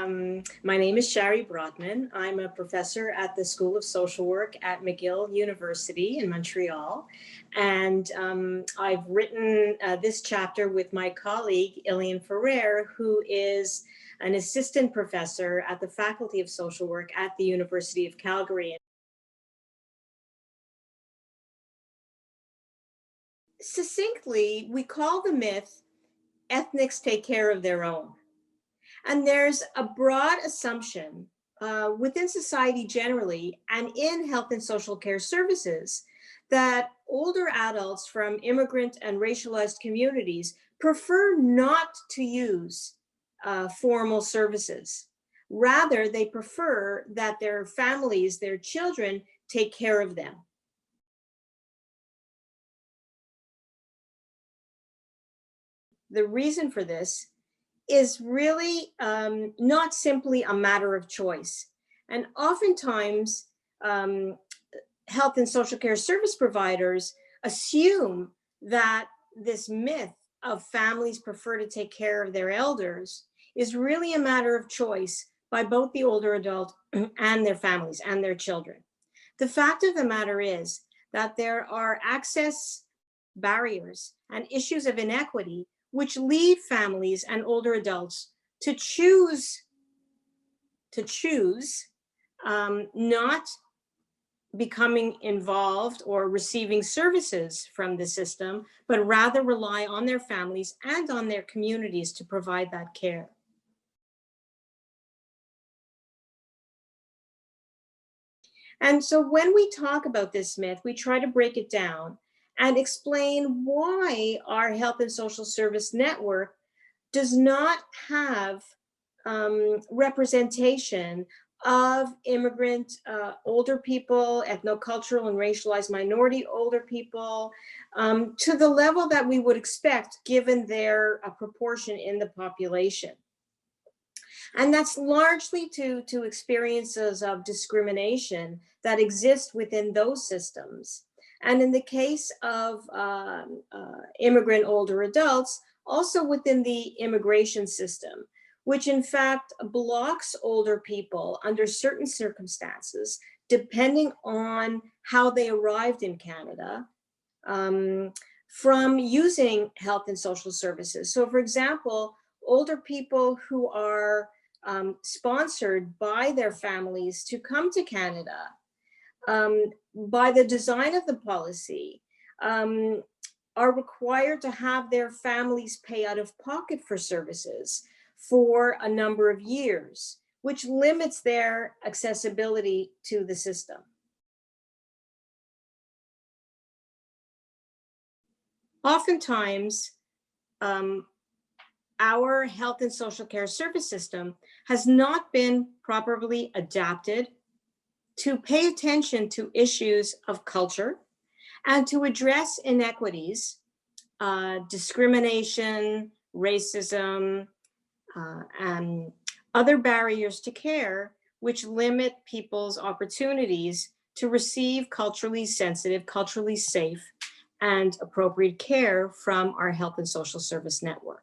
My name is Shari Brodman. I'm a professor at the School of Social Work at McGill University in Montreal. And I've written this chapter with my colleague, Ilian Ferrer, who is an assistant professor at the Faculty of Social Work at the University of Calgary. Succinctly, we call the myth, ethnics take care of their own. And there's a broad assumption within society generally and in health and social care services that older adults from immigrant and racialized communities prefer not to use formal services. Rather, they prefer that their families, their children, take care of them. The reason for this is really not simply a matter of choice. And oftentimes, health and social care service providers assume that this myth of families prefer to take care of their elders is really a matter of choice by both the older adult and their families and their children. The fact of the matter is that there are access barriers and issues of inequity which lead families and older adults to choose not becoming involved or receiving services from the system, but rather rely on their families and on their communities to provide that care. And so when we talk about this myth, we try to break it down and explain why our health and social service network does not have representation of immigrant older people, ethnocultural and racialized minority older people, to the level that we would expect given their proportion in the population. And that's largely to experiences of discrimination that exist within those systems. And in the case of immigrant older adults, also within the immigration system, which in fact blocks older people under certain circumstances, depending on how they arrived in Canada, from using health and social services. So for example, older people who are sponsored by their families to come to Canada, by the design of the policy, are required to have their families pay out of pocket for services for a number of years, which limits their accessibility to the system. Oftentimes, our health and social care service system has not been properly adapted to pay attention to issues of culture and to address inequities, discrimination, racism, and other barriers to care, which limit people's opportunities to receive culturally sensitive, culturally safe, and appropriate care from our health and social service network.